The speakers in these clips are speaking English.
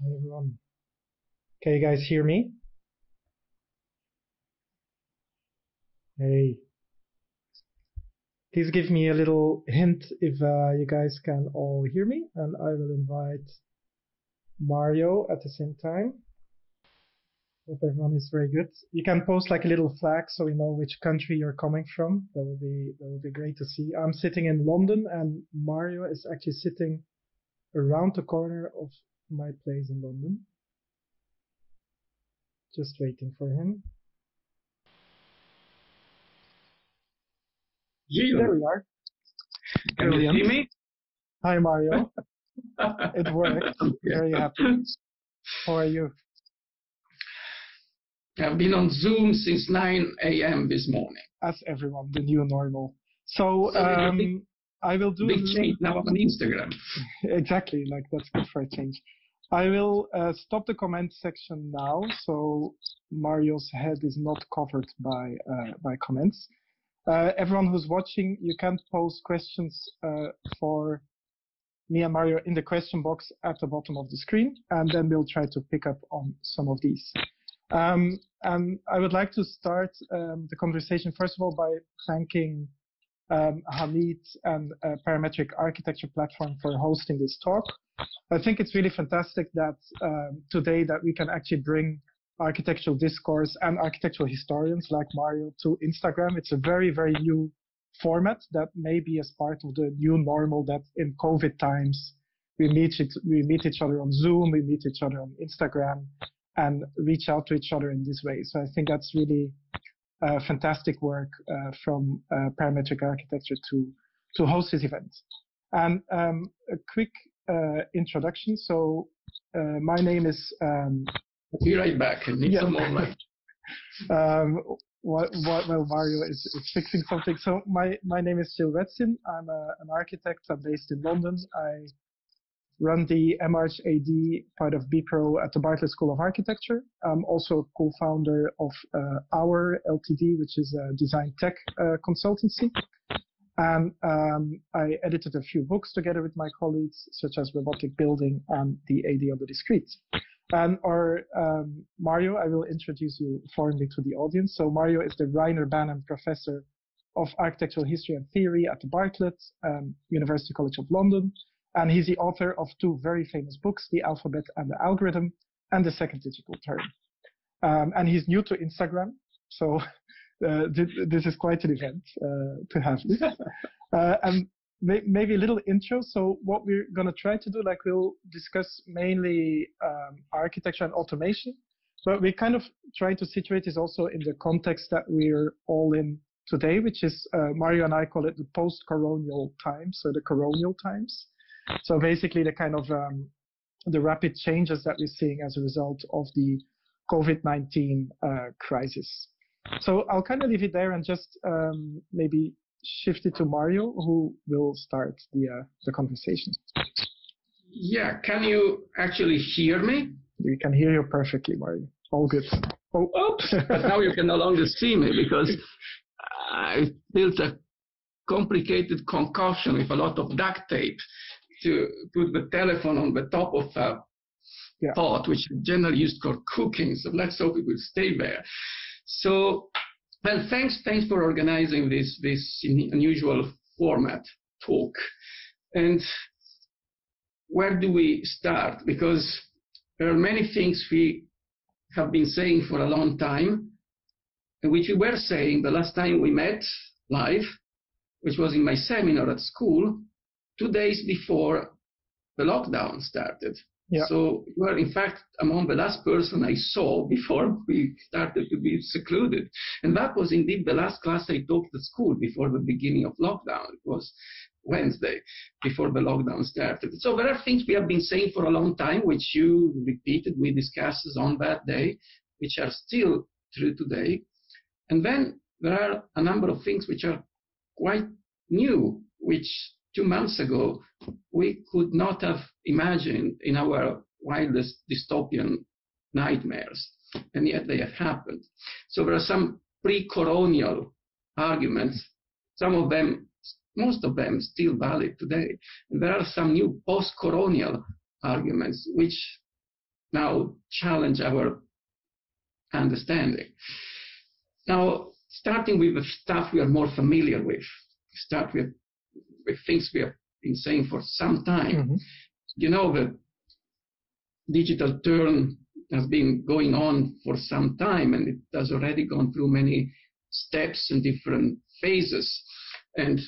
Hi everyone. Can you guys hear me? Hey, please give me a little hint if you guys can all hear me, and I will invite Mario at the same time. Hope everyone is very good. You can post like a little flag so we know which country you're coming from. That would be great to see. I'm sitting in London, and Mario is actually sitting around the corner of my place in London. Just waiting for him. There we are. Can you see me? Hi Mario. It worked. Very happy. How are you? I've been on Zoom since 9 a.m. this morning. As everyone, the new normal. So I will do big change now on Instagram. Exactly, like that's good for a change. I will stop the comment section now, so Mario's head is not covered by comments. Everyone who's watching, you can post questions for me and Mario in the question box at the bottom of the screen, and then we'll try to pick up on some of these. And I would like to start the conversation, first of all, by thanking Hamid and Parametric Architecture Platform for hosting this talk. I think it's really fantastic that today that we can actually bring architectural discourse and architectural historians like Mario to Instagram. It's a very, very new format that may be as part of the new normal that in COVID times we meet each other on Zoom, we meet each other on Instagram, and reach out to each other in this way. So I think that's really fantastic work from Parametric Architecture to host this event. And a quick introduction. So my name is... Be right back. I need some more light. Well, Mario is fixing something. So my name is Gilles Retsin. I'm an architect. I'm based in London. I run the MRHAD part of BPRO at the Bartlett School of Architecture. I'm also a co-founder of Our Ltd, which is a design tech consultancy. And I edited a few books together with my colleagues, such as Robotic Building and The AD of the Discrete. And Mario, I will introduce you formally to the audience. So Mario is the Rainer Banham Professor of Architectural History and Theory at the Bartlett University College of London. And he's the author of two very famous books, The Alphabet and the Algorithm, and The Second Digital Turn. And he's new to Instagram, so this is quite an event to have this. And maybe a little intro. So what we're going to try to do, like we'll discuss mainly architecture and automation, but we kind of try to situate this also in the context that we're all in today, which is Mario and I call it the post-coronial times, so the coronial times. So basically the kind of the rapid changes that we're seeing as a result of the COVID-19 crisis. So I'll kind of leave it there and just maybe shift it to Mario, who will start the conversation. Yeah, can you actually hear me? We can hear you perfectly, Mario. All good. Oh, oops! But now you can no longer see me because I built a complicated concoction with a lot of duct tape to put the telephone on the top of a pot, which is generally used for cooking. So let's hope it will stay there. So, well, thanks for organizing this unusual format talk. And where do we start? Because there are many things we have been saying for a long time, and which we were saying the last time we met live, which was in my seminar at school, 2 days before the lockdown started. Yeah. So you were, in fact, among the last person I saw before we started to be secluded. And that was indeed the last class I taught at school before the beginning of lockdown. It was Wednesday before the lockdown started. So there are things we have been saying for a long time, which you repeated, we discussed on that day, which are still true today. And then there are a number of things which are quite new, which 2 months ago we could not have imagined in our wildest dystopian nightmares, and yet they have happened. So there are some pre-coronial arguments, some of them, most of them still valid today, and there are some new post-coronial arguments which now challenge our understanding. Now, starting with the stuff we are more familiar with, start with things we have been saying for some time. Mm-hmm. You know, the digital turn has been going on for some time, and it has already gone through many steps and different phases. And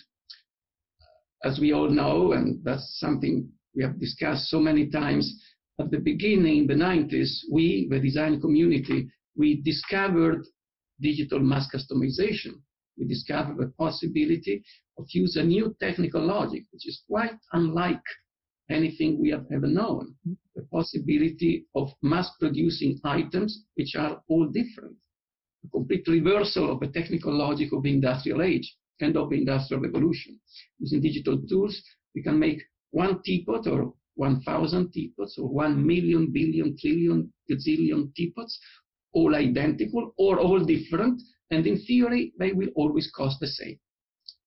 as we all know, and that's something we have discussed so many times, at the beginning, in the 90s, we, the design community, we discovered digital mass customization. We discovered the possibility of use a new technical logic, which is quite unlike anything we have ever known. The possibility of mass producing items which are all different. A complete reversal of the technical logic of the industrial age and of the industrial revolution. Using digital tools, we can make one teapot or 1,000 teapots or 1 million, billion, trillion, gazillion teapots, all identical or all different, and in theory, they will always cost the same.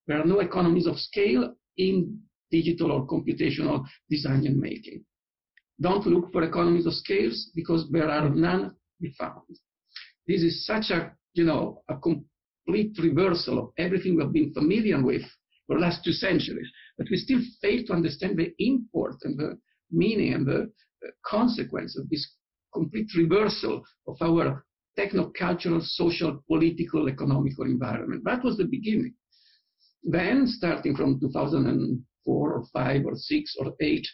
There are no economies of scale in digital or computational design and making. Don't look for economies of scales because there are none to be found. This is such a complete reversal of everything we've been familiar with for the last 2 centuries, but we still fail to understand the import and the meaning and the consequence of this complete reversal of our techno-cultural, social, political, economical environment. That was the beginning. Then, starting from 2004 or 5 or 6 or 8,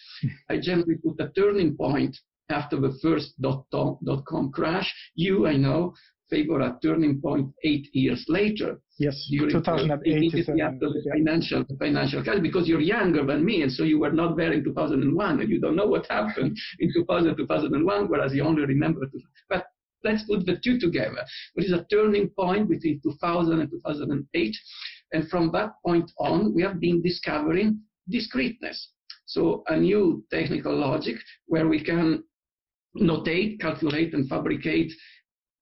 I generally put a turning point after the first dot-com crash. I know, favor a turning point 8 years later. Yes, during 2008 is after the financial crisis, because you're younger than me, and so you were not there in 2001, and you don't know what happened in 2001, whereas you only remember. But let's put the two together. There is a turning point between 2000 and 2008, and from that point on, we have been discovering discreteness. So a new technical logic where we can notate, calculate, and fabricate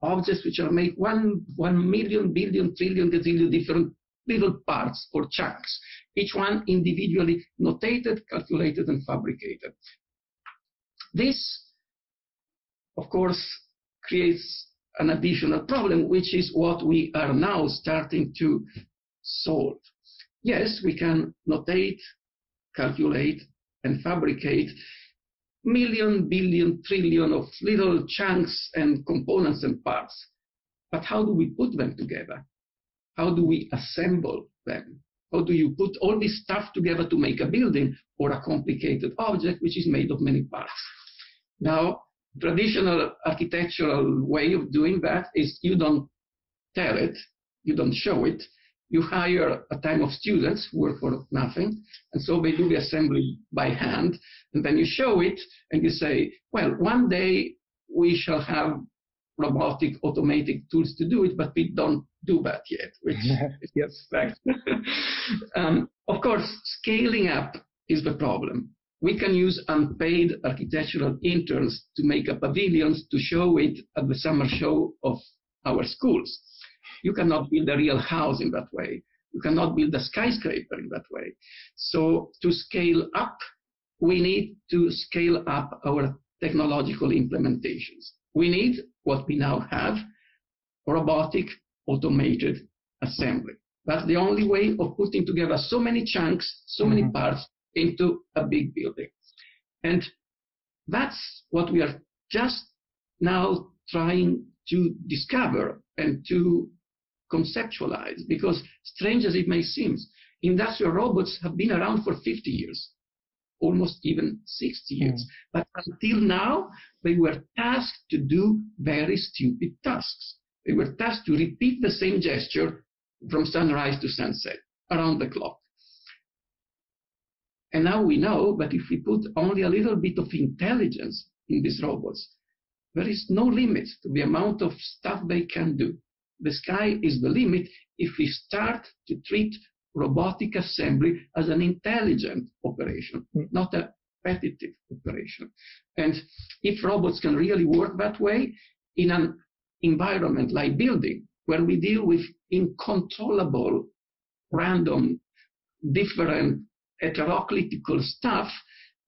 objects which are made 1 million, billion, trillion, gazillion different little parts or chunks, each one individually notated, calculated, and fabricated. This, of course, creates an additional problem, which is what we are now starting to solve. Yes, we can notate, calculate, and fabricate million, billion, trillion of little chunks and components and parts. But how do we put them together? How do we assemble them? How do you put all this stuff together to make a building or a complicated object which is made of many parts? Now, traditional architectural way of doing that is you don't tell it, you don't show it. You hire a team of students who work for nothing, and so they do the assembly by hand, and then you show it, and you say, well, one day we shall have robotic, automatic tools to do it, but we don't do that yet, which is yes. fact. Of course, scaling up is the problem. We can use unpaid architectural interns to make up pavilions to show it at the summer show of our schools. You cannot build a real house in that way. You cannot build a skyscraper in that way. So to scale up, we need to scale up our technological implementations. We need what we now have, robotic automated assembly. That's the only way of putting together so many chunks, so many parts into a big building. And that's what we are just now trying to discover and to conceptualize, because strange as it may seem, industrial robots have been around for 50 years, almost even 60 years. But until now, they were tasked to do very stupid tasks. They were tasked to repeat the same gesture from sunrise to sunset, around the clock. And now we know that if we put only a little bit of intelligence in these robots, there is no limit to the amount of stuff they can do. The sky is the limit if we start to treat robotic assembly as an intelligent operation, not a repetitive operation. And if robots can really work that way in an environment like building, where we deal with uncontrollable, random, different, heteroclitical stuff,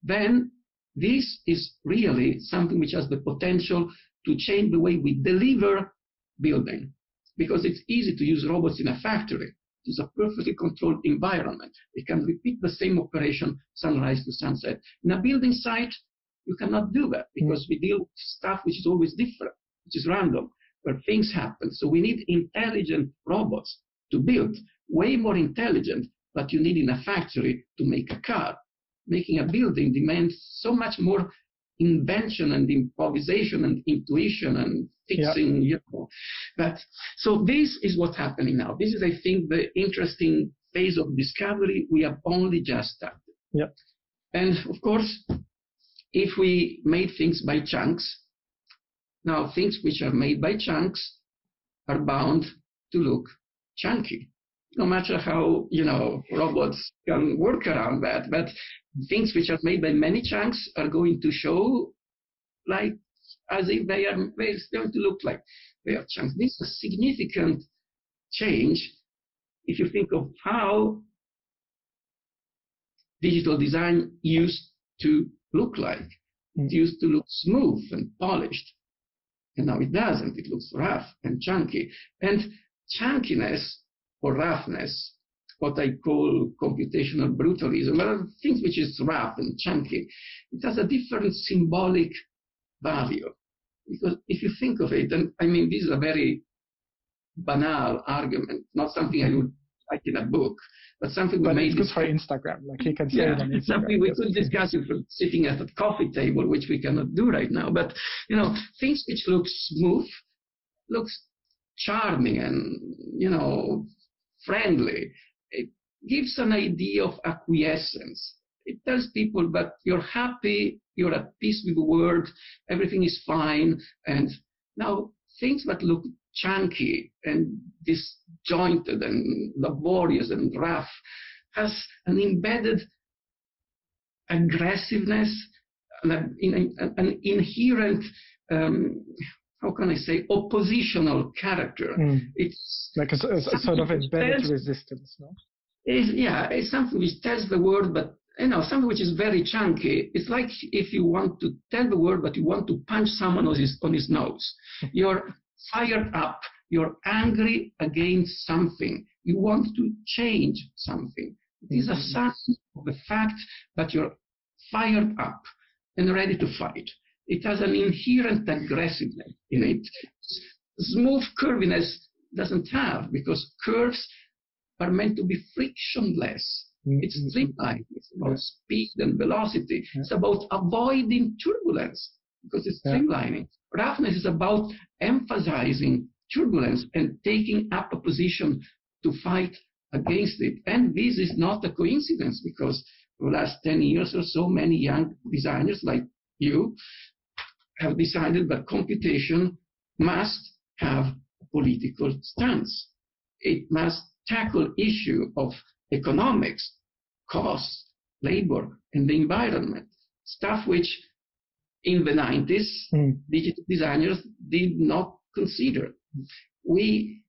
then this is really something which has the potential to change the way we deliver building, because it's easy to use robots in a factory. It's a perfectly controlled environment. They can repeat the same operation sunrise to sunset. In a building site, you cannot do that because we deal with stuff which is always different, which is random, where things happen. So we need intelligent robots to build, way more intelligent than you need in a factory to make a car. Making a building demands so much more invention and improvisation and intuition and fixing, But so this is what's happening now. This is, I think, the interesting phase of discovery. We have only just started. Yeah. And of course, if we made things by chunks, now things which are made by chunks are bound to look chunky. No matter how, robots can work around that, but things which are made by many chunks are going to show like as if they're going to look like they are chunks. This is a significant change if you think of how digital design used to look like. It used to look smooth and polished, and now it doesn't. It looks rough and chunky. And chunkiness or roughness, what I call computational brutalism, are things which is rough and chunky. It has a different symbolic value. Because if you think of it, and I mean, this is a very banal argument, not something I would write in a book, but something we made. It's good for Instagram, like you can say it on Instagram. Something we could discuss if we're sitting at a coffee table, which we cannot do right now. But, things which look smooth, looks charming and, friendly. It gives an idea of acquiescence. It tells people that you're happy, you're at peace with the world, everything is fine. And now things that look chunky and disjointed and laborious and rough has an embedded aggressiveness, an inherent, how can I say, oppositional character. It's like a sort of embedded resistance, no? It's something which tells the world, but something which is very chunky. It's like if you want to tell the world, but you want to punch someone on his nose. You're fired up. You're angry against something. You want to change something. It is a sign of the fact that you're fired up and ready to fight. It has an inherent aggressiveness in it. Smooth curviness doesn't have, because curves are meant to be frictionless. It's streamlined. It's about speed and velocity. It's about avoiding turbulence because it's streamlining. Roughness is about emphasizing turbulence and taking up a position to fight against it. And this is not a coincidence, because for the last 10 years or so, many young designers like you have decided that computation must have a political stance. It must tackle issue of economics, costs, labor, and the environment, stuff which in the 90s, digital designers did not consider. We,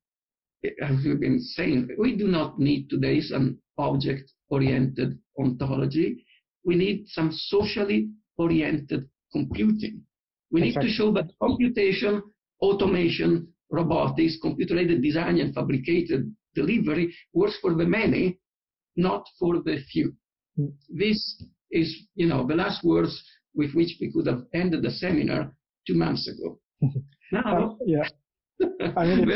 as we've been saying, we do not need today some object-oriented ontology. We need some socially oriented computing. We need to show that computation, automation, robotics, computer-aided design and fabricated delivery works for the many, not for the few. This is, the last words with which we could have ended the seminar 2 months ago. Now, I mean,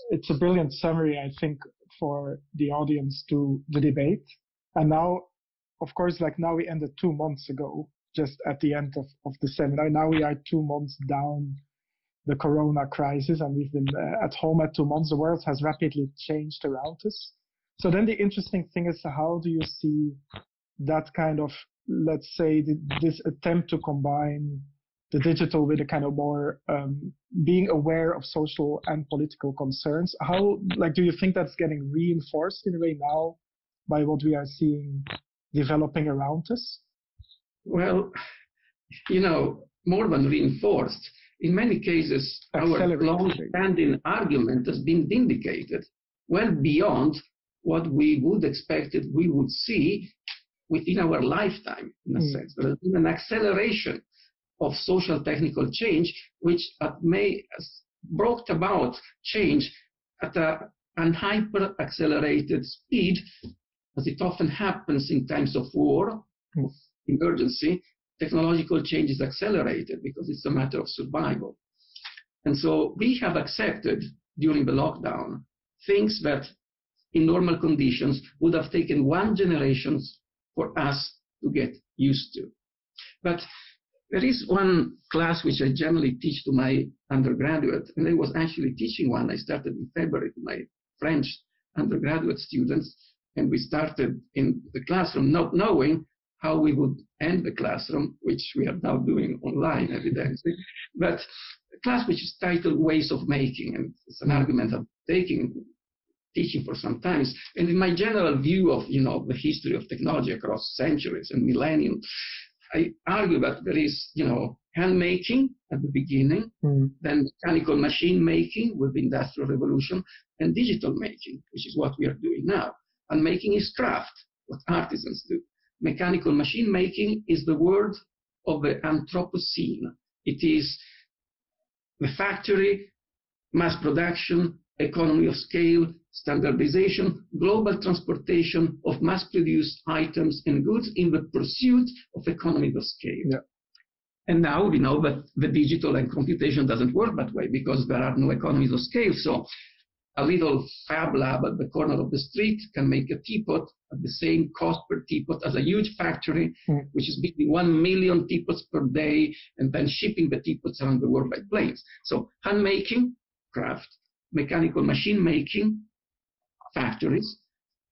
it's a brilliant summary, I think, for the audience to the debate. And now, of course, now we ended 2 months ago, just at the end of the seminar. Now we are 2 months down the corona crisis, and we've been at home at 2 months. The world has rapidly changed around us. So then the interesting thing is, how do you see that kind of, let's say, this attempt to combine the digital with a kind of more being aware of social and political concerns? How, do you think that's getting reinforced in a way now by what we are seeing developing around us? Well, more than reinforced. In many cases, our long-standing argument has been vindicated well beyond what we would expect we would see within our lifetime, in a sense. There has been an acceleration of social technical change, which has brought about change at an hyper-accelerated speed, as it often happens in times of war, of emergency. Technological change is accelerated because it's a matter of survival. And so we have accepted during the lockdown things that in normal conditions would have taken 1 generation for us to get used to. But there is one class which I generally teach to my undergraduate, and I was actually teaching one. I started in February to my French undergraduate students, and we started in the classroom not knowing how we would end the classroom, which we are now doing online, evidently. But a class which is titled Ways of Making, and it's an argument I'm teaching for some time. And in my general view of the history of technology across centuries and millennium, I argue that there is hand making at the beginning, then mechanical machine making with the Industrial Revolution, and digital making, which is what we are doing now. And making is craft, what artisans do. Mechanical machine making is the word of the Anthropocene. It is the factory, mass production, economy of scale, standardization, global transportation of mass-produced items and goods in the pursuit of economies of scale. Yeah. And now we know that the digital and computation doesn't work that way because there are no economies of scale. So a little fab lab at the corner of the street can make a teapot at the same cost per teapot as a huge factory, which is building 1 million teapots per day and then shipping the teapots around the world by planes. So hand making, craft, mechanical machine making, factories,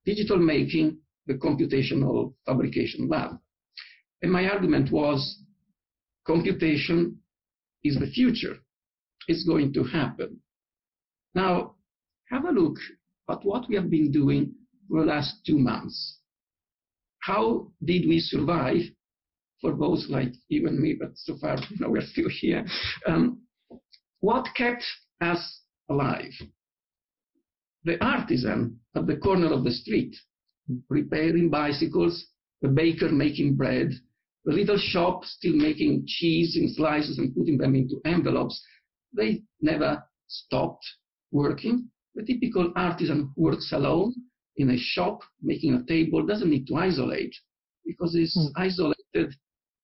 digital making, the computational fabrication lab. And my argument was computation is the future. It's going to happen. Now, have a look at what we have been doing for the last 2 months. How did we survive for those like you and me, but so far we're still here. What kept us alive? The artisan at the corner of the street, repairing bicycles, the baker making bread, the little shop still making cheese in slices and putting them into envelopes, they never stopped working. The typical artisan who works alone in a shop making a table doesn't need to isolate because he's isolated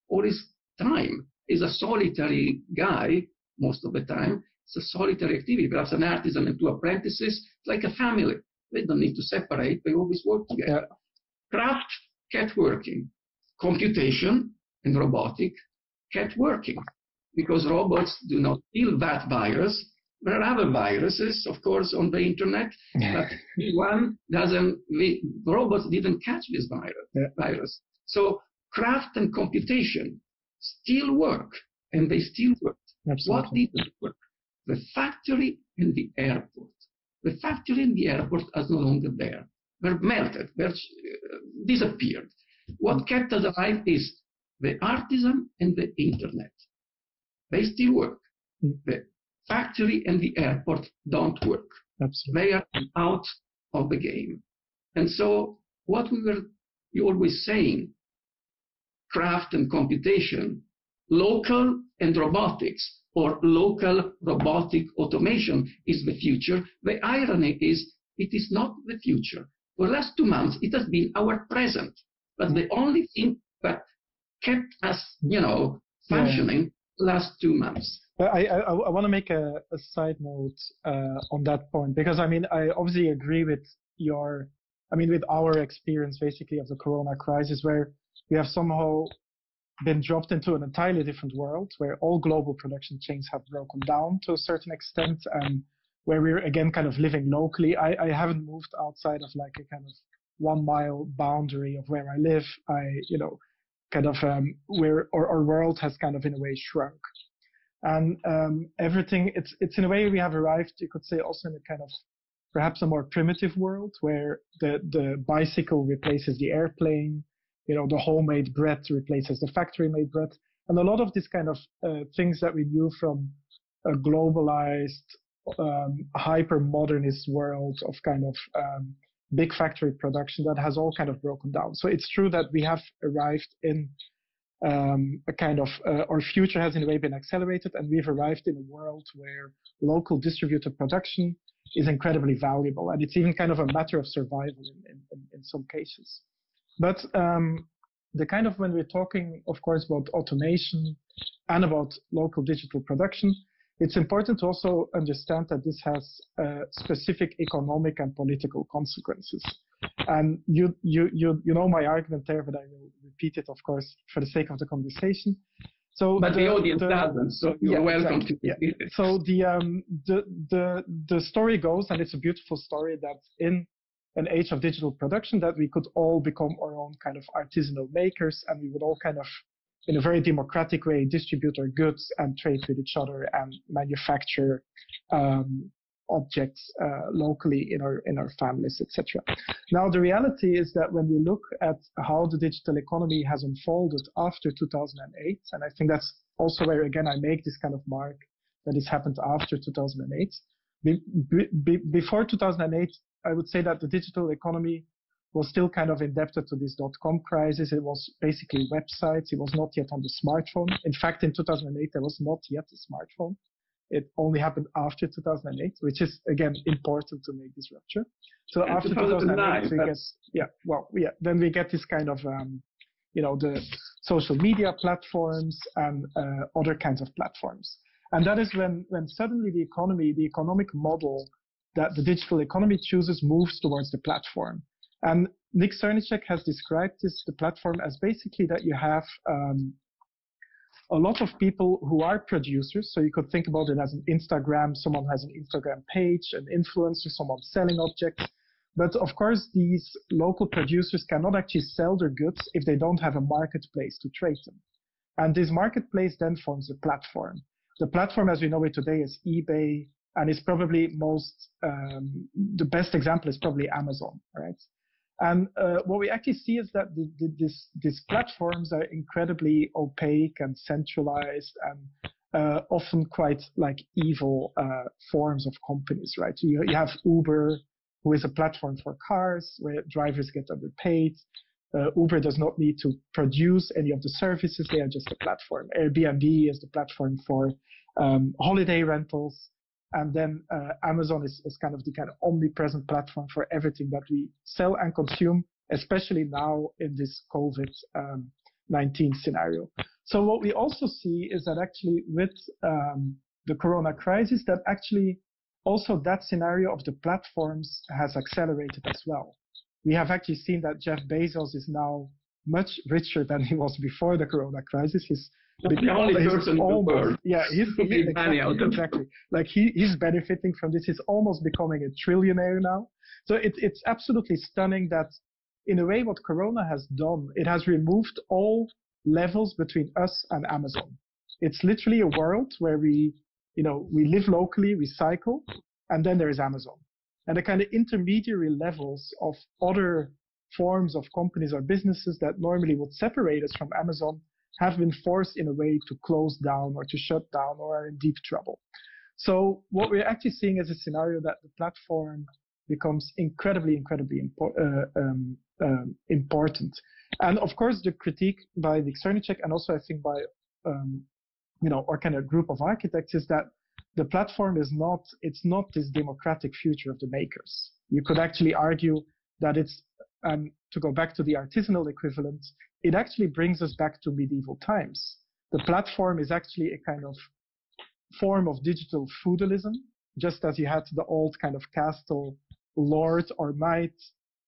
all his time. He's a solitary guy most of the time. It's a solitary activity. Perhaps an artisan and 2 apprentices, it's like a family. They don't need to separate. They always work together. Craft kept working. Computation and robotic kept working because robots do not kill that virus. There are other viruses, of course, on the internet, but robots didn't catch this virus. So craft and computation still work, and they still work. Absolutely. What didn't work? The factory and the airport. The factory and the airport are no longer there. They're melted, they're disappeared. What kept us alive is the artisan and the internet. They still work. The factory and the airport don't work. Absolutely. They are out of the game. And so what you always saying, craft and computation, local and robotics, or local robotic automation is the future. The irony is it is not the future. For the last 2 months, it has been our present. But the only thing that kept us, functioning the last 2 months. I want to make a side note on that point, because I obviously agree with with our experience basically of the Corona crisis, where we have somehow been dropped into an entirely different world where all global production chains have broken down to a certain extent, and where we're again kind of living locally. I haven't moved outside of like a kind of 1 mile boundary of where I live. Where our world has kind of in a way shrunk. And everything, it's in a way we have arrived, you could say, also in a kind of perhaps a more primitive world where the bicycle replaces the airplane, the homemade bread replaces the factory-made bread. And a lot of these kind of things that we knew from a globalized, hyper-modernist world of kind of big factory production that has all kind of broken down. So it's true that we have arrived in a kind of, our future has in a way been accelerated, and we've arrived in a world where local distributed production is incredibly valuable, and it's even kind of a matter of survival in some cases. But the kind of, when we're talking, of course, about automation and about local digital production, it's important to also understand that this has specific economic and political consequences. And you know my argument there, but I will repeat it, of course, for the sake of the conversation. So, but the audience doesn't, so you're welcome to repeat it. So the story goes, and it's a beautiful story, that in an age of digital production, that we could all become our own kind of artisanal makers, and we would all kind of, in a very democratic way, distribute our goods and trade with each other and manufacture objects locally in our families, etc. Now, the reality is that when we look at how the digital economy has unfolded after 2008, and I think that's also where, again, I make this kind of mark that this happened after 2008. Before 2008, I would say that the digital economy was still kind of indebted to this dot-com crisis. It was basically websites. It was not yet on the smartphone. In fact, in 2008, there was not yet a smartphone. It only happened after 2008, which is, again, important to make this rupture. So and after 2008, then we get this kind of, the social media platforms and other kinds of platforms. And that is when suddenly the economic model that the digital economy chooses moves towards the platform. And Nick Cernicek has described the platform as basically that you have a lot of people who are producers. So you could think about it as an Instagram. Someone has an Instagram page, an influencer, someone selling objects. But of course, these local producers cannot actually sell their goods if they don't have a marketplace to trade them. And this marketplace then forms a platform. The platform as we know it today is eBay, and it's probably the best example is probably Amazon, right? And what we actually see is that these platforms are incredibly opaque and centralized and often quite like evil forms of companies, right? You have Uber, who is a platform for cars where drivers get underpaid. Uber does not need to produce any of the services. They are just a platform. Airbnb is the platform for holiday rentals. And then Amazon is kind of the kind of omnipresent platform for everything that we sell and consume, especially now in this COVID-19 scenario. So what we also see is that actually with the Corona crisis, that actually also that scenario of the platforms has accelerated as well. We have actually seen that Jeff Bezos is now much richer than he was before the Corona crisis. He's the only person in the world. Yeah, exactly. Like he's benefiting from this. He's almost becoming a trillionaire now. So it's absolutely stunning that, in a way, what Corona has done, it has removed all levels between us and Amazon. It's literally a world where we live locally, we cycle, and then there is Amazon. And the kind of intermediary levels of other forms of companies or businesses that normally would separate us from Amazon have been forced in a way to close down or to shut down or are in deep trouble. So what we're actually seeing is a scenario that the platform becomes incredibly important. And of course, the critique by Nick Cernicek and also I think by our kind of group of architects is that the platform is not this democratic future of the makers. You could actually argue that it's, to go back to the artisanal equivalent, it actually brings us back to medieval times. The platform is actually a kind of form of digital feudalism, just as you had the old kind of castle lord or knight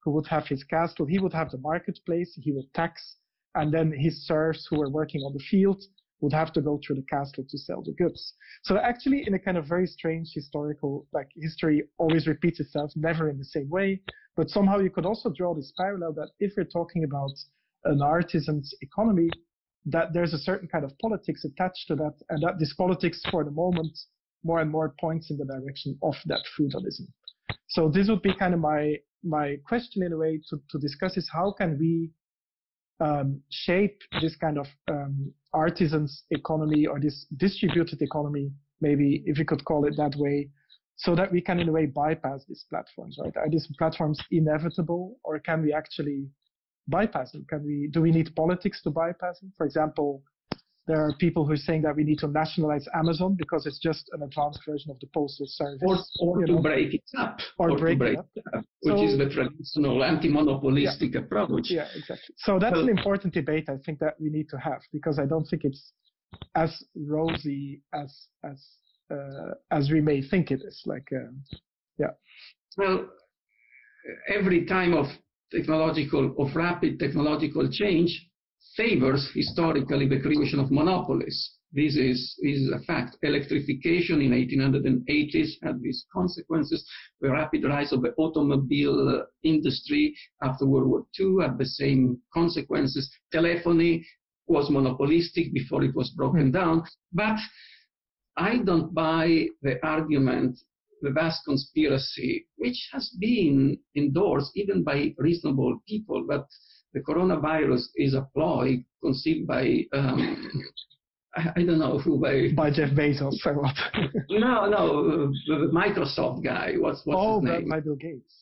who would have his castle. He would have the marketplace, he would tax, and then his serfs who were working on the field would have to go through the castle to sell the goods. So actually, in a kind of very strange historical, like history always repeats itself, never in the same way, but somehow you could also draw this parallel that if we're talking about an artisan's economy, that there's a certain kind of politics attached to that, and that this politics for the moment more and more points in the direction of that feudalism. So this would be kind of my question in a way to discuss is how can we shape this kind of artisan's economy or this distributed economy, maybe if you could call it that way, so that we can in a way bypass these platforms, right? Are these platforms inevitable, or can we actually bypass them? Do we need politics to bypass them? For example, there are people who are saying that we need to nationalize Amazon because it's just an advanced version of the postal service. Or to break it up. Or break it up. Which is the traditional anti-monopolistic approach. Yeah, exactly. So that's an important debate I think that we need to have, because I don't think it's as rosy as we may think it is. Well, every time of rapid technological change favors historically the creation of monopolies. This is a fact. Electrification in 1880s had these consequences. The rapid rise of the automobile industry after World War II had the same consequences. Telephony was monopolistic before it was broken down. But I don't buy the argument, the vast conspiracy, which has been endorsed even by reasonable people, that the coronavirus is a ploy conceived by, I don't know who, by Jeff Bezos or what? No, the Microsoft guy. What's his name? By Bill Gates.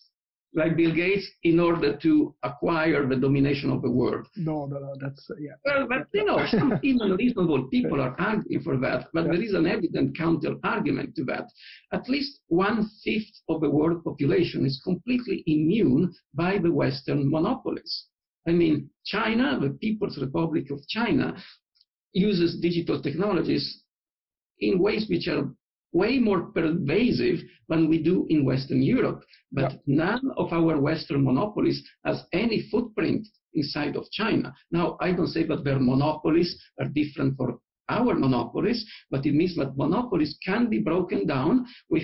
Like Bill Gates, in order to acquire the domination of the world. No, that's Well, but some even reasonable people are arguing for that. But there is an evident counter argument to that. At least 1/5 of the world population is completely immune by the Western monopolies. I mean, China, the People's Republic of China, uses digital technologies in ways which are way more pervasive than we do in Western Europe. But none of our Western monopolies has any footprint inside of China. Now, I don't say that their monopolies are different from our monopolies, but it means that monopolies can be broken down with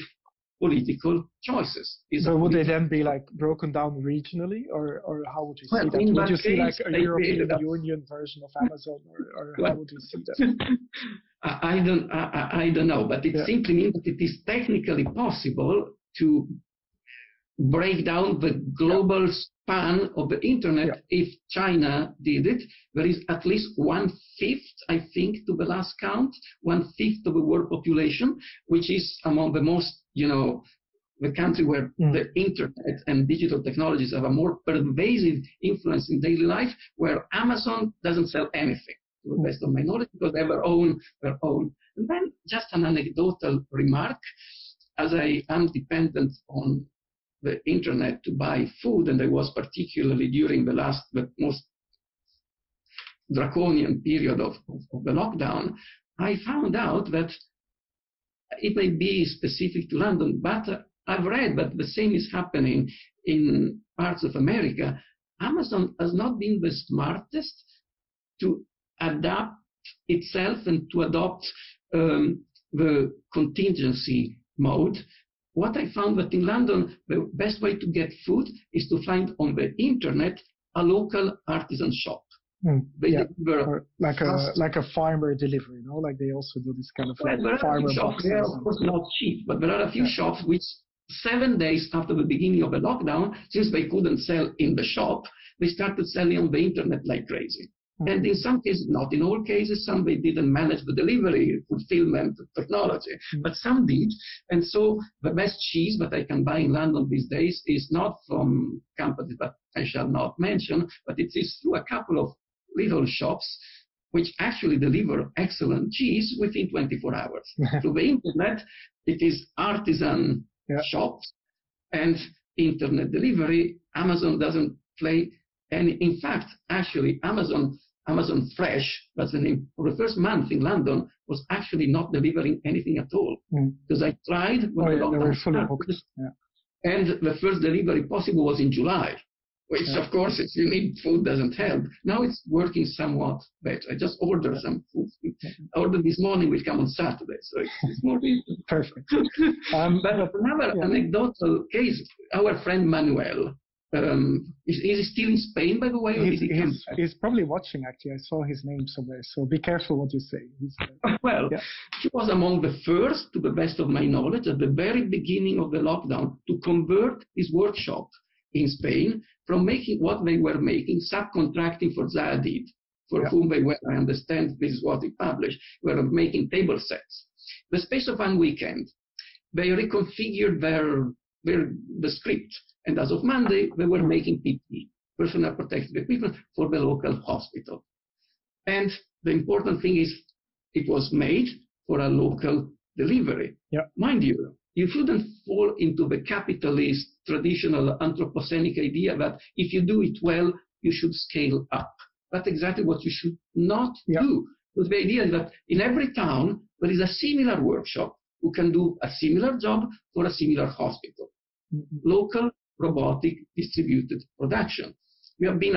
political choices. So would they then be like broken down regionally, or how would you see that? Would you see like a European Union version of Amazon, or how would you see that? I don't know, but it simply means that it is technically possible to break down the global span of the internet. If China did it, there is at least 1/5, I think, to the last count, 1/5 of the world population, which is among the most, the country where the internet and digital technologies have a more pervasive influence in daily life, where Amazon doesn't sell anything, to the best of my knowledge, because they have their own. And then just an anecdotal remark, as I am dependent on the internet to buy food, and I was particularly during the most draconian period of the lockdown, I found out that it may be specific to London, but I've read that the same is happening in parts of America. Amazon has not been the smartest to adapt itself and to adopt the contingency mode. What I found that in London, the best way to get food is to find on the internet a local artisan shop. Like a farmer delivery, like they also do this kind of farmer boxes. They are of course not cheap, but there are a few shops which 7 days after the beginning of the lockdown, since they couldn't sell in the shop, they started selling on the internet like crazy. And in some cases, not in all cases, some they didn't manage the delivery, fulfillment technology, but some did. And so the best cheese that I can buy in London these days is not from companies that I shall not mention, but it is through a couple of little shops which actually deliver excellent cheese within 24 hours. Through the internet, it is artisan shops and internet delivery. Amazon doesn't play any. In fact, actually, Amazon Fresh, that's the name, for the first month in London, was actually not delivering anything at all. Because I tried when the lockdown started, and the first delivery possible was in July, which of course, if you need food, doesn't help. Now it's working somewhat better. I just ordered some food. I ordered this morning, will come on Saturday, so it's more reasonable. Perfect. But another anecdotal case, our friend Manuel, is he still in Spain, by the way? Or he's probably watching, actually. I saw his name somewhere, so be careful what you say. He was among the first, to the best of my knowledge, at the very beginning of the lockdown, to convert his workshop in Spain from making what they were making, subcontracting for Zaadid, for whom they were, I understand, this is what he published, were making table sets. The space of one weekend, they reconfigured the script. And as of Monday, they were making PPE, personal protective equipment, for the local hospital. And the important thing is it was made for a local delivery. Yeah. Mind you, you shouldn't fall into the capitalist, traditional anthropocenic idea that if you do it well, you should scale up. That's exactly what you should not do. Because the idea is that in every town, there is a similar workshop who can do a similar job for a similar hospital. Local, robotic, distributed production. We have been,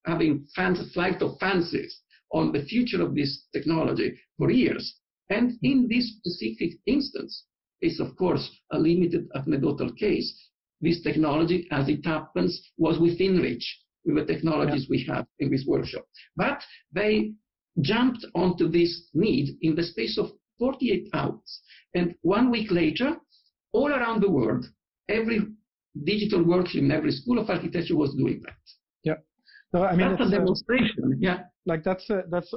having flight of fancies on the future of this technology for years. And in this specific instance, it's of course a limited anecdotal case. This technology, as it happens, was within reach with the technologies we have in this workshop. But they jumped onto this need in the space of 48 hours. And 1 week later, all around the world, every digital workshop in every school of architecture was doing that. Yeah. No, I mean, that's a demonstration. Like that's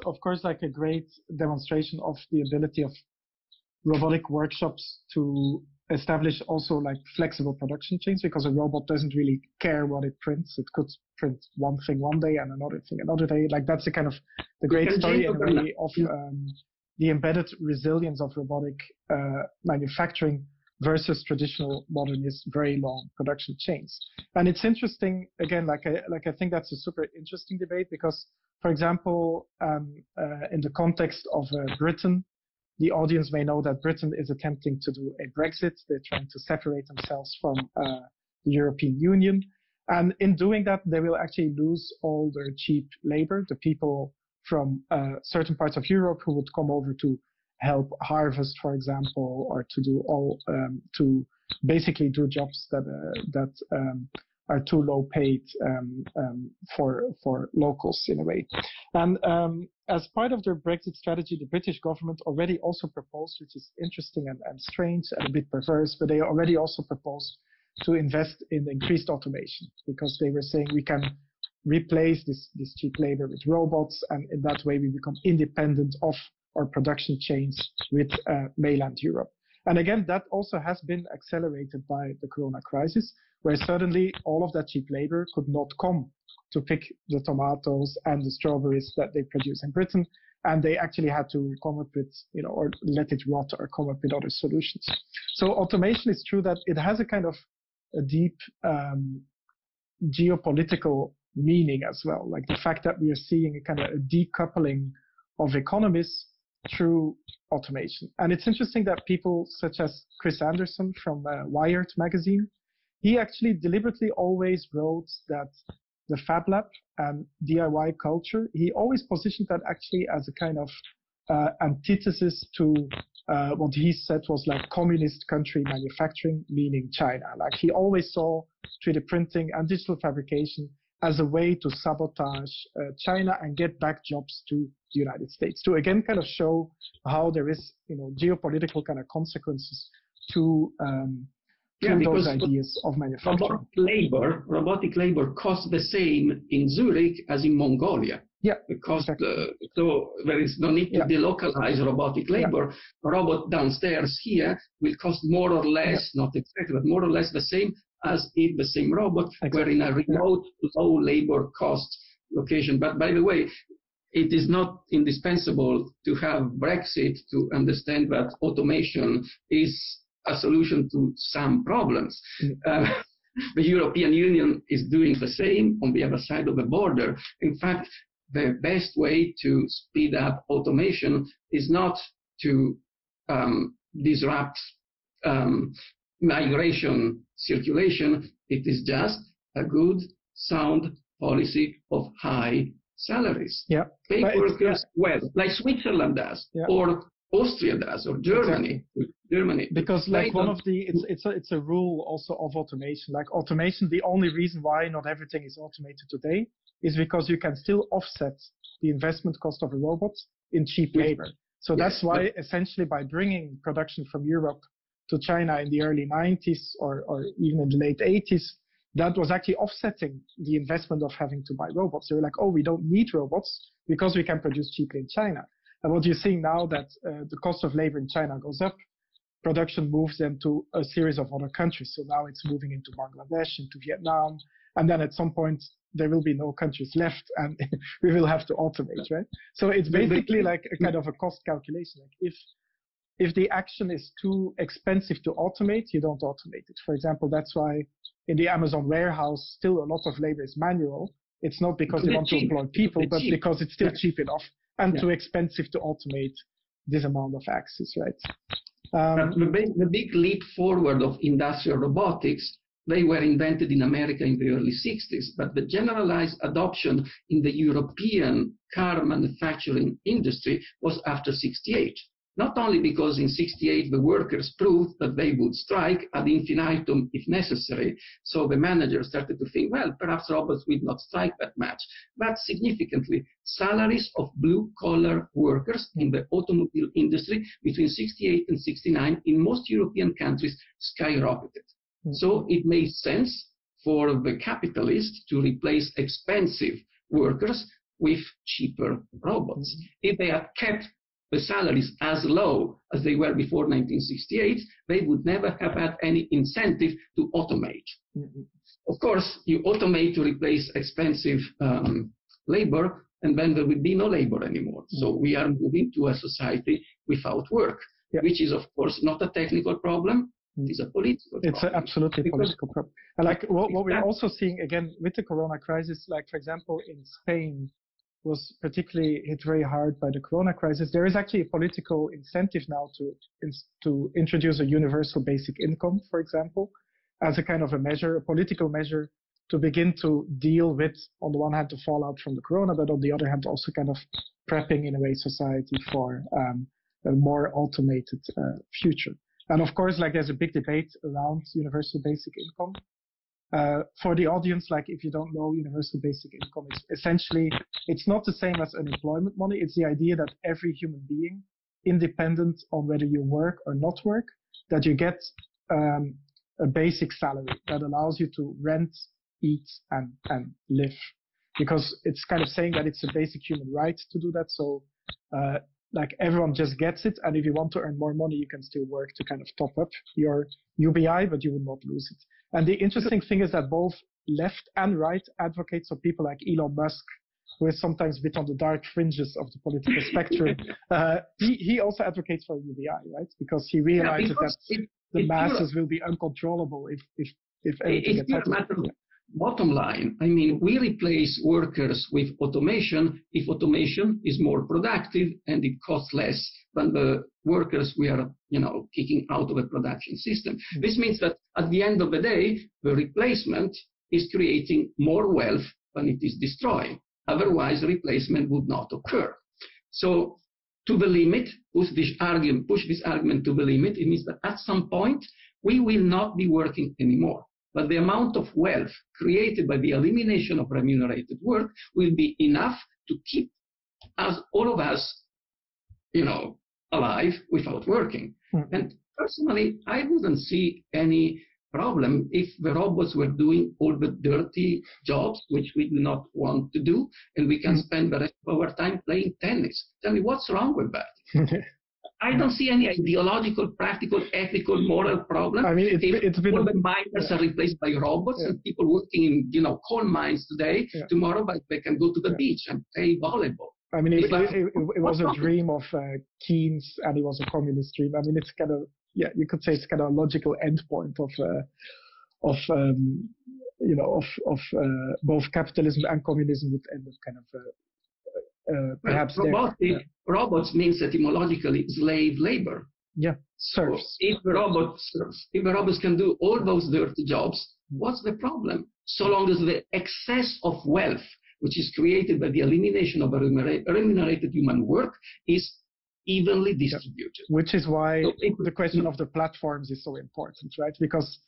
of course like a great demonstration of the ability of robotic workshops to establish also like flexible production chains, because a robot doesn't really care what it prints. It could print one thing one day and another thing another day. Like that's the kind of the great story in a way of the embedded resilience of robotic manufacturing versus traditional modernist very long production chains. And it's interesting, again, like I think that's a super interesting debate, because, for example, in the context of Britain, the audience may know that Britain is attempting to do a Brexit. They're trying to separate themselves from the European Union. And in doing that, they will actually lose all their cheap labor, the people from certain parts of Europe who would come over to help harvest, for example, or to do to basically do jobs that are too low paid for locals in a way. And as part of their Brexit strategy, the British government already also proposed, which is interesting and strange and a bit perverse, but they already also proposed to invest in increased automation, because they were saying we can replace this cheap labor with robots, and in that way we become independent of our production chains with mainland Europe. And again, that also has been accelerated by the Corona crisis, where suddenly all of that cheap labor could not come to pick the tomatoes and the strawberries that they produce in Britain, and they actually had to come up with, or let it rot or come up with other solutions. So automation is true that it has a kind of a deep geopolitical meaning as well, like the fact that we are seeing a kind of a decoupling of economies through automation. And it's interesting that people such as Chris Anderson from Wired magazine, he actually deliberately always wrote that the Fab Lab and DIY culture, he always positioned that actually as a kind of antithesis to what he said was like communist country manufacturing, meaning China. Like he always saw 3D printing and digital fabrication as a way to sabotage China and get back jobs to the United States, to again kind of show how there is, geopolitical kind of consequences to those ideas of manufacturing. Robotic labor costs the same in Zurich as in Mongolia. Yeah, because so there is no need to delocalize robotic labor. A robot downstairs here will cost more or less, not exactly, but more or less the same as if the same robot were in a remote, low labor cost location. But by the way, it is not indispensable to have Brexit to understand that automation is a solution to some problems. The European Union is doing the same on the other side of the border. In fact, the best way to speed up automation is not to disrupt migration circulation. It is just a good, sound policy of high salaries. Pay workers well, like Switzerland does, or Austria does, or Germany. Germany. Because like one of the, it's a rule also of automation. Like automation, the only reason why not everything is automated today is because you can still offset the investment cost of a robot in cheap labor. So that's why essentially by bringing production from Europe to China in the early 90s or even in the late 80s, that was actually offsetting the investment of having to buy robots. They were like, oh, we don't need robots because we can produce cheaply in China. And what you're seeing now that the cost of labor in China goes up, production moves into a series of other countries. So now it's moving into Bangladesh, into Vietnam, and then at some point there will be no countries left, and we will have to automate, right? So it's basically like a kind of a cost calculation. Like if the action is too expensive to automate, you don't automate it. For example, that's why in the Amazon warehouse, still a lot of labor is manual. It's not because they want to employ people, but because it's still cheap enough and too expensive to automate this amount of access, right? The big leap forward of industrial robotics, they were invented in America in the early 60s, but the generalized adoption in the European car manufacturing industry was after 68. Not only because in 68 the workers proved that they would strike ad infinitum if necessary, so the managers started to think, well, perhaps robots will not strike that much, but significantly, salaries of blue-collar workers in the automobile industry between 68 and 69 in most European countries skyrocketed. So it made sense for the capitalists to replace expensive workers with cheaper robots. If they had kept the salaries as low as they were before 1968, they would never have had any incentive to automate. Of course, you automate to replace expensive labor, and then there will be no labor anymore. So we are moving to a society without work, which is, of course, not a technical problem. It is a political problem. It's an absolutely political problem. And like what we're also seeing, again, with the corona crisis, like, for example, in Spain, was particularly hit very hard by the corona crisis. There is actually a political incentive now to introduce a universal basic income, for example, as a kind of a measure, a political measure to begin to deal with, on the one hand, the fallout from the corona, but on the other hand, also kind of prepping, in a way, society for a more automated future. And of course, like, there's a big debate around universal basic income. For the audience, like, if you don't know, universal basic income is essentially, it's not the same as unemployment money. It's the idea that every human being, independent on whether you work or not work, that you get a basic salary that allows you to rent, eat, and live. Because it's kind of saying that it's a basic human right to do that. So like, everyone just gets it, and if you want to earn more money, you can still work to kind of top up your UBI, but you will not lose it. And the interesting thing is that both left and right advocates, of people like Elon Musk, who is sometimes a bit on the dark fringes of the political spectrum, he also advocates for UBI, right? Because he realizes that the masses will be uncontrollable if everything gets out of control. Bottom line, I mean, we replace workers with automation if automation is more productive and it costs less than the workers we are, kicking out of a production system. This means that at the end of the day, the replacement is creating more wealth than it is destroying. Otherwise, replacement would not occur. So, to the limit, push this argument to the limit, it means that at some point, we will not be working anymore. But the amount of wealth created by the elimination of remunerated work will be enough to keep all of us, alive without working. And personally, I wouldn't see any problem if the robots were doing all the dirty jobs, which we do not want to do, and we can spend the rest of our time playing tennis. Tell me, what's wrong with that? I don't see any ideological, practical, ethical, moral problem. I mean, it's been all the miners are replaced by robots, and people working in coal mines today, tomorrow they can go to the beach and play volleyball. I mean, it was a dream of Keynes, and it was a communist dream. I mean, it's kind of, you could say it's kind of a logical endpoint of both capitalism and communism would end up kind of perhaps robots means etymologically slave labor. Yeah, serfs. So if the robots can do all those dirty jobs, what's the problem? So long as the excess of wealth, which is created by the elimination of remunerated human work, is evenly distributed. Which is why the question of the platforms is so important, right? Because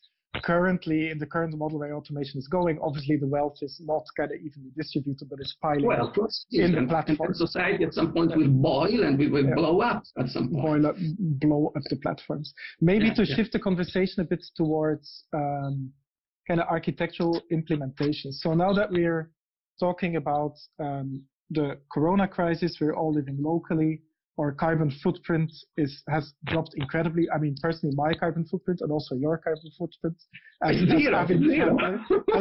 currently, in the current model where automation is going, obviously the wealth is not kind of evenly distributed, but it's piling up in the platform. And society at some point will boil and we will blow up at some point. Blow up the platforms. Maybe to shift the conversation a bit towards kind of architectural implementation. So now that we're talking about the corona crisis, we're all living locally. our carbon footprint has dropped incredibly. I mean, personally, my carbon footprint and also your carbon footprint has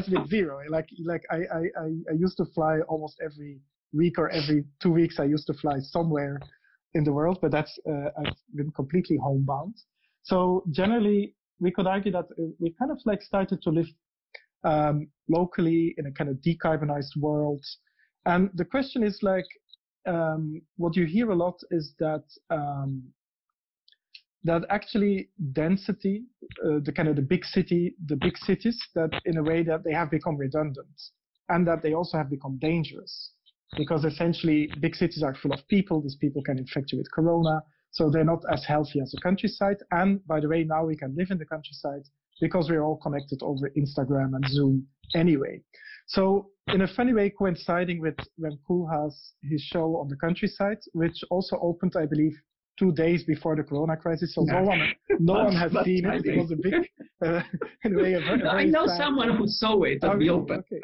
been zero. Like I used to fly almost every week or every 2 weeks. I used to fly somewhere in the world, but that's I've been completely homebound. So generally, we could argue that we kind of like started to live locally in a kind of decarbonized world. And the question is like, what you hear a lot is that that actually density, the big cities, that in a way that they have become redundant, and that they also have become dangerous, because essentially big cities are full of people. These people can infect you with corona, so they're not as healthy as the countryside. And by the way, now we can live in the countryside because we're all connected over Instagram and Zoom anyway. So in a funny way, coinciding with when Kool has his show on the countryside, which also opened, I believe, 2 days before the corona crisis. So no one has seen it. It was a big, in a way, a very I know someone who saw it at the open. Okay.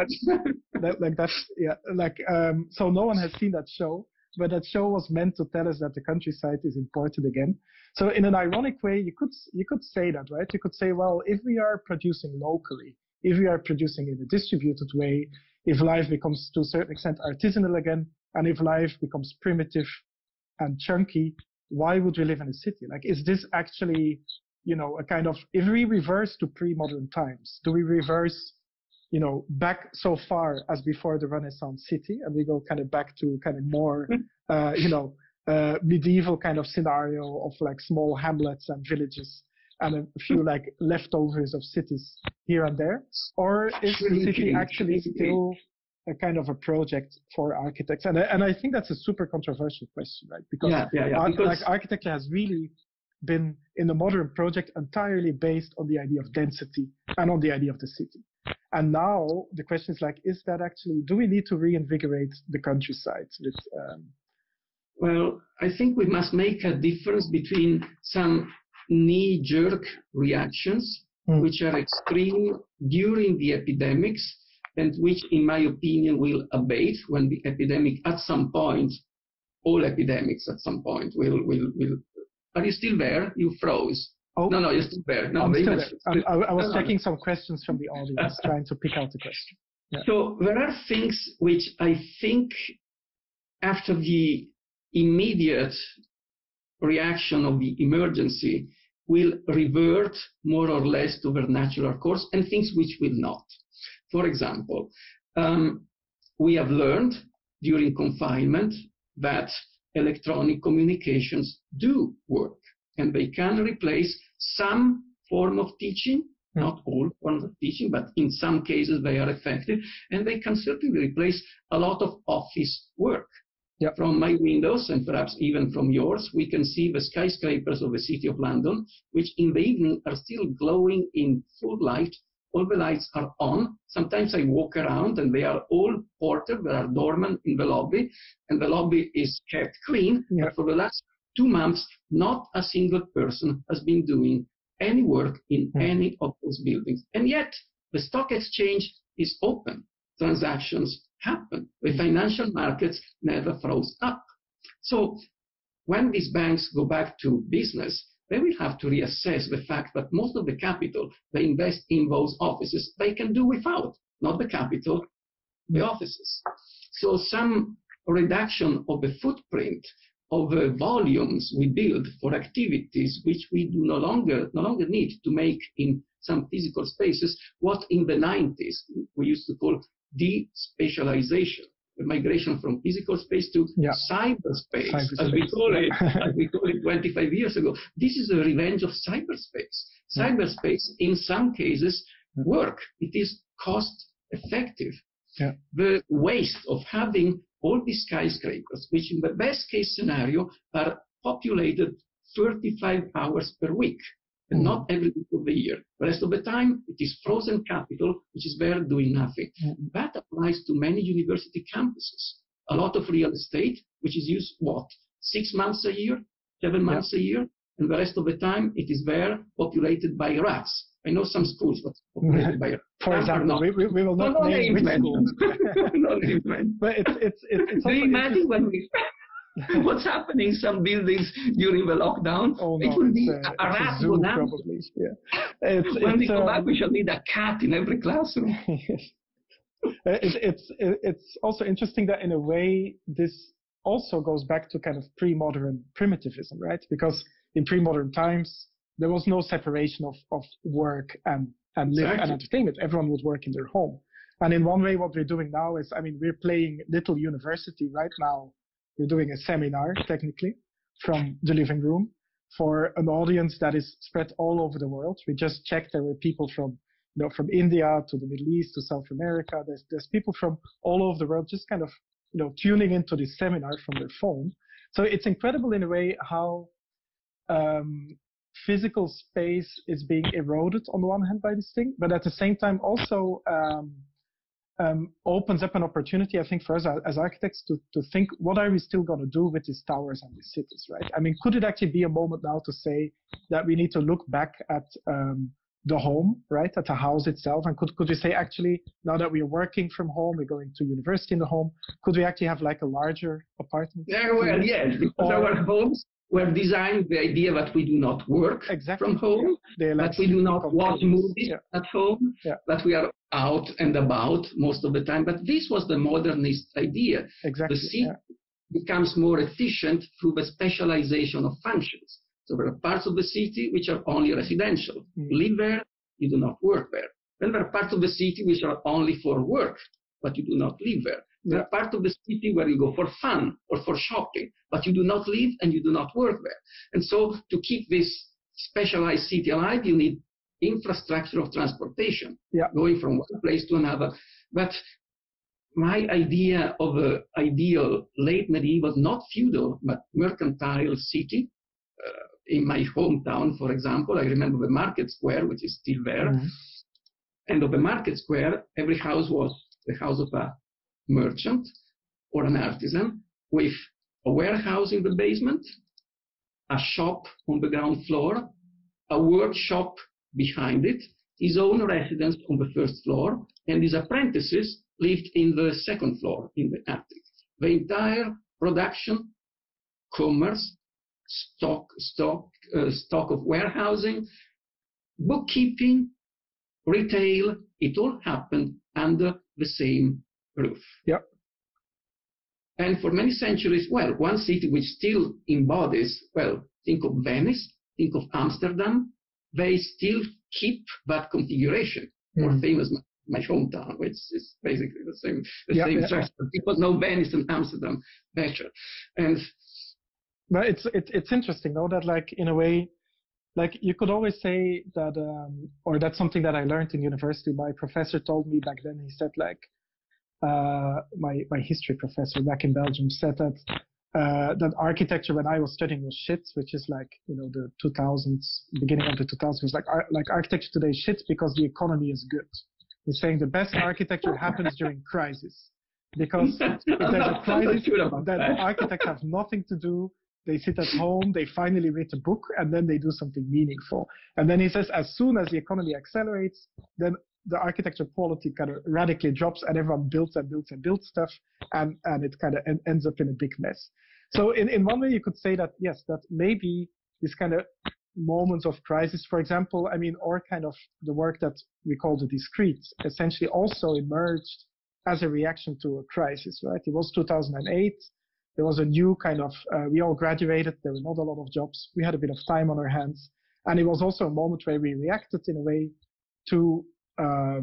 So no one has seen that show, but that show was meant to tell us that the countryside is important again. So in an ironic way, you could say that, right? You could say, well, if we are producing locally, if we are producing in a distributed way, if life becomes to a certain extent artisanal again, and if life becomes primitive and chunky, why would we live in a city? Like, is this actually, a kind of, if we reverse to pre-modern times, do we reverse, back so far as before the Renaissance city, and we go kind of back to kind of more, medieval kind of scenario of like small hamlets and villages and a few like leftovers of cities here and there? Or is the city actually still a kind of a project for architects? And I think that's a super controversial question, right? Because, like architecture has really been in the modern project entirely based on the idea of density and on the idea of the city. And now the question is like, is that actually, do we need to reinvigorate the countryside with Well, I think we must make a difference between some knee-jerk reactions, which are extreme during the epidemics, and which, in my opinion, will abate when the epidemic, at some point, all epidemics at some point will. Are you still there? You froze. Oh. No, you're still there. No, I'm still there. I was checking some questions from the audience, trying to pick out the question. Yeah. So there are things which I think, after the immediate reaction of the emergency, will revert more or less to their natural course, and things which will not. For example, we have learned during confinement that electronic communications do work, and they can replace some form of teaching, not all forms of teaching, but in some cases they are effective, and they can certainly replace a lot of office work. Yeah. From my windows, and perhaps even from yours, we can see the skyscrapers of the City of London, which in the evening are still glowing in full light. All the lights are on. Sometimes I walk around and they are all ported. There are doormen in the lobby, and the lobby is kept clean. Yeah. But for the last 2 months, not a single person has been doing any work in any of those buildings. And yet, the stock exchange is open. Transactions happen. The financial markets never froze up. So when these banks go back to business, they will have to reassess the fact that most of the capital they invest in those offices, they can do without, not the capital, the offices. So some reduction of the footprint of the volumes we build for activities which we do no longer need to make in some physical spaces, what in the 90s we used to call de-spatialization, the migration from physical space to cyberspace, as we call it 25 years ago. This is a revenge of cyberspace. Cyberspace, in some cases, work. It is cost effective. Yeah. The waste of having all these skyscrapers, which in the best case scenario are populated 35 hours per week, and not every week of the year. The rest of the time, it is frozen capital, which is there doing nothing. That applies to many university campuses. A lot of real estate, which is used, 6 months a year, 7 months a year, and the rest of the time, it is there populated by rats. I know some schools, but populated by rats. For example, we will not name which schools. No name. But it's Do you imagine when we... what's happening in some buildings during the lockdown. Oh, no, it will be it's a rat zoo, would happen. probably. When we come back, we shall need a cat in every classroom. It's also interesting that in a way this also goes back to kind of pre-modern primitivism, right? Because in pre-modern times there was no separation of work and live and entertainment. Everyone would work in their home. And in one way, what we're doing now is, I mean, we're playing Little University right now. We're doing a seminar, technically, from the living room for an audience that is spread all over the world. We just checked there were people from India to the Middle East to South America. There's people from all over the world just kind of, tuning into this seminar from their phone. So it's incredible in a way how physical space is being eroded on the one hand by this thing, but at the same time also opens up an opportunity, I think, for us as architects to think, what are we still going to do with these towers and these cities, right? I mean, could it actually be a moment now to say that we need to look back at the home, right, at the house itself, and could we say, actually, now that we're working from home, we're going to university in the home, could we actually have like a larger apartment? Yeah, well, yes, because our homes were designed with the idea that we do not work from home, that we do not watch movies at home, that we are out and about most of the time. But this was the modernist idea. Exactly. The city becomes more efficient through the specialization of functions. So there are parts of the city which are only residential. You live there, you do not work there. Then there are parts of the city which are only for work, but you do not live there. There are parts of the city where you go for fun or for shopping, but you do not live and you do not work there. And so to keep this specialized city alive, you need infrastructure of transportation, going from one place to another. But my idea of an ideal late medieval, not feudal, but mercantile city, in my hometown, for example, I remember the market square, which is still there. And of the market square, every house was the house of a merchant or an artisan with a warehouse in the basement, a shop on the ground floor, a workshop behind it, his own residence on the first floor, and his apprentices lived in the second floor in the attic. The entire production, commerce, stock of warehousing, bookkeeping, retail, it all happened under the same roof. And for many centuries, one city which still embodies, think of Venice, think of Amsterdam, they still keep that configuration. More famous, my hometown, which is basically the same structure. People know Venice and Amsterdam better. And but it's interesting, though, that like in a way, like you could always say that, or that's something that I learned in university. My professor told me back then. He said like, my history professor back in Belgium said that that architecture when I was studying was shit, which is like the 2000s, beginning of the 2000s, was like architecture today is shit because the economy is good. He's saying the best architecture happens during crisis, because if there's a crisis, then architects have nothing to do. They sit at home, they finally read a book, and then they do something meaningful. And then he says, as soon as the economy accelerates, then the architecture quality kind of radically drops, and everyone builds and builds and builds stuff, and it kind of ends up in a big mess. So in one way, you could say that, yes, that maybe this kind of moments of crisis, for example, I mean, or kind of the work that we call the discrete, essentially also emerged as a reaction to a crisis, right? It was 2008. There was a new kind of, we all graduated, there were not a lot of jobs, we had a bit of time on our hands, and it was also a moment where we reacted in a way to a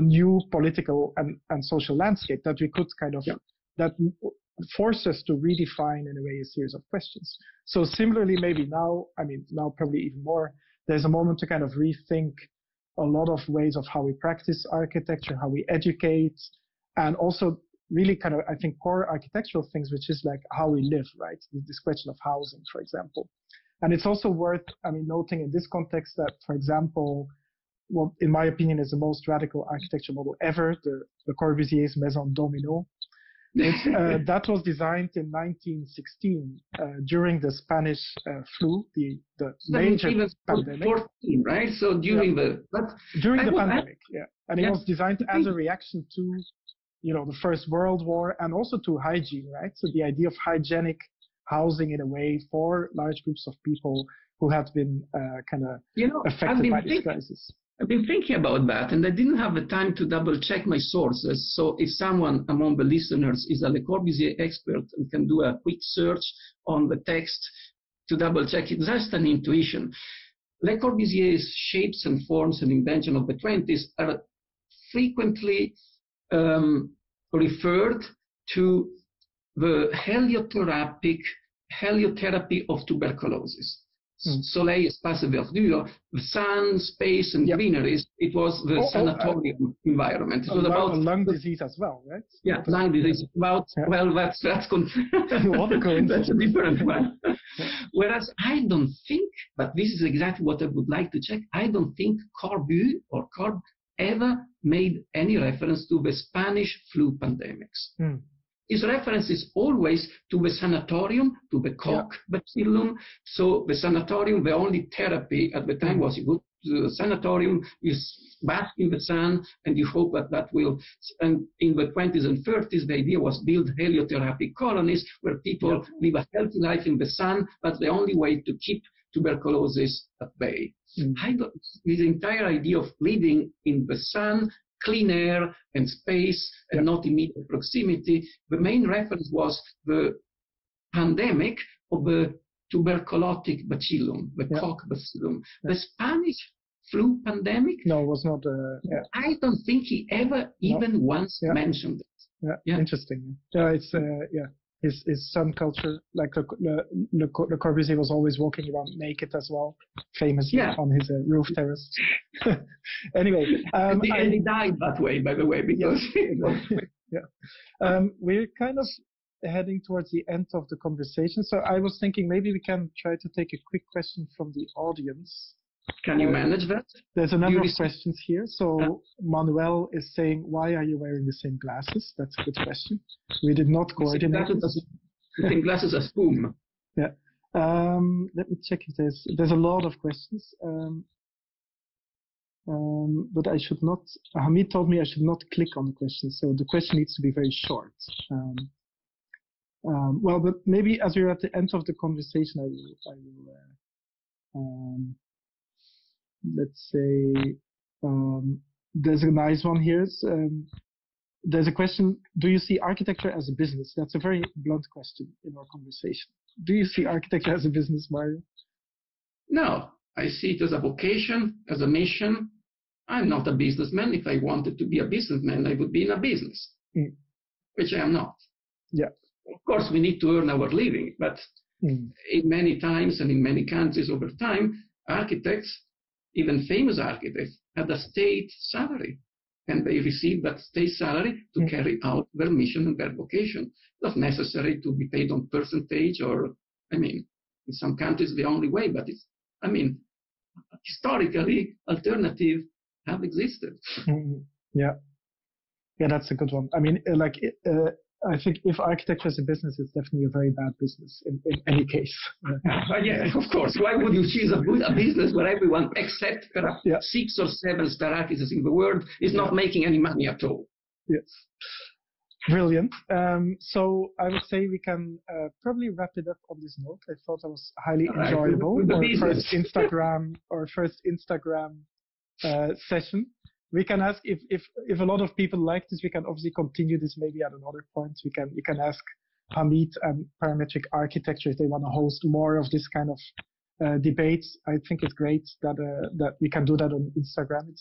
new political and social landscape that we could kind of, that forced us to redefine in a way a series of questions. So similarly, maybe now, I mean, now probably even more, there's a moment to kind of rethink a lot of ways of how we practice architecture, how we educate, and also really kind of, I think, core architectural things, which is like how we live, right? This question of housing, for example. And it's also worth, I mean, noting in this context that, for example, what in my opinion is the most radical architecture model ever, the Corbusier's Maison Domino. That was designed in 1916 during the Spanish flu, the major pandemic. 14, right? So during the pandemic, and it was designed as a reaction to the First World War, and also to hygiene, right? So the idea of hygienic housing in a way for large groups of people who had been kind of affected by this crisis. I've been thinking about that, and I didn't have the time to double check my sources. So if someone among the listeners is a Le Corbusier expert and can do a quick search on the text to double check it, just an intuition. Le Corbusier's shapes and forms and invention of the 20s are frequently referred to the heliotherapy of tuberculosis. Soleil, espace, verdure, the sun, space, and greeneries. It was the sanatorium environment. It was about lung disease as well, right? Yeah, lung disease. Well, that's that's a different one. Whereas I don't think, but this is exactly what I would like to check. I don't think Corbu or Corb ever made any reference to the Spanish flu pandemics. His reference is always to the sanatorium, to the Koch bacillum. So the sanatorium, the only therapy at the time was you go to the sanatorium, you bask in the sun, and you hope that that will. And in the 20s and 30s, the idea was build heliotherapy colonies where people live a healthy life in the sun, but the only way to keep tuberculosis at bay. This entire idea of living in the sun, clean air and space and not immediate proximity. The main reference was the pandemic of the tuberculotic bacillum, the Koch bacillum. The Spanish flu pandemic? No, it was not. I don't think he ever even once mentioned it. Interesting. Yeah, it's his sun culture, like Le Corbusier was always walking around naked as well, famously on his roof terrace. Anyway, and he died that way, by the way, because we're kind of heading towards the end of the conversation. So I was thinking maybe we can try to take a quick question from the audience. Can you manage that? There's a number of questions here. So Manuel is saying, why are you wearing the same glasses? That's a good question. We did not coordinate. The same glasses as whom? Yeah. Let me check if there's a lot of questions. But I should not, Hamid told me I should not click on the question. So the question needs to be very short. Well, but maybe as we're at the end of the conversation, I will let's say, there's a nice one here. There's a question, do you see architecture as a business? That's a very blunt question in our conversation. Do you see architecture as a business, Mario? No, I see it as a vocation, as a mission. I'm not a businessman. If I wanted to be a businessman, I would be in a business, which I am not. Yeah. Of course, we need to earn our living, but in many times and in many countries over time, architects, even famous architects, had a state salary, and they received that state salary to carry out their mission and their vocation. Not necessary to be paid on percentage, or, I mean, in some countries the only way, but it's, I mean, historically, alternative have existed. Yeah, that's a good one. I mean, I think if architecture is a business, it's definitely a very bad business in any case. Yeah, of course. Why would you choose a business where everyone except perhaps 6 or 7 star architects in the world is not making any money at all? Yes. Brilliant. So I would say we can probably wrap it up on this note. I thought that was highly enjoyable. Our first Instagram session. We can ask if a lot of people like this, we can obviously continue this maybe at another point. You can ask Hamid and Parametric Architecture if they want to host more of this kind of debates. I think it's great that we can do that on Instagram.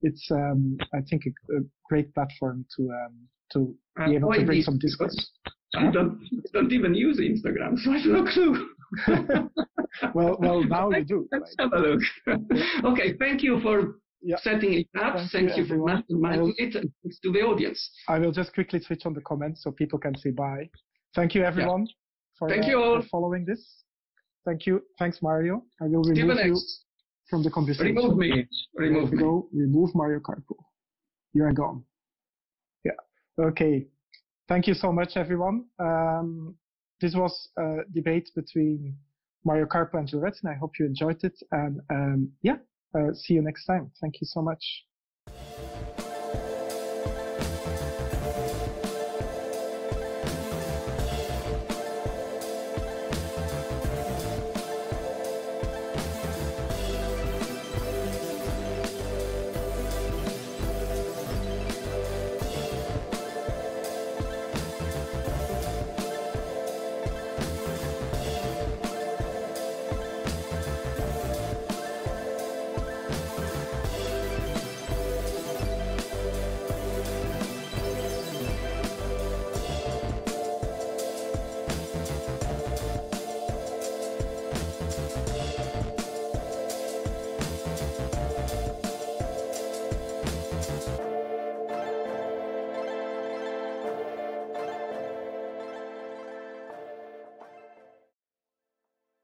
It's I think a great platform to be able to bring some discourse. I don't even use Instagram, so I have no clue. well, now you do. Let's have a look. Okay, thank you for setting it up. Thank you for masterminding it. And thanks to the audience. I will just quickly switch on the comments so people can say bye. Thank you, everyone, for following this. Thank you. Thanks, Mario. I will remove you from the conversation. Remove me. Remove Mario Carpo. You are gone. Yeah. Okay. Thank you so much, everyone. This was a debate between Mario Carpo and Gilles Retsin. I hope you enjoyed it. And see you next time. Thank you so much.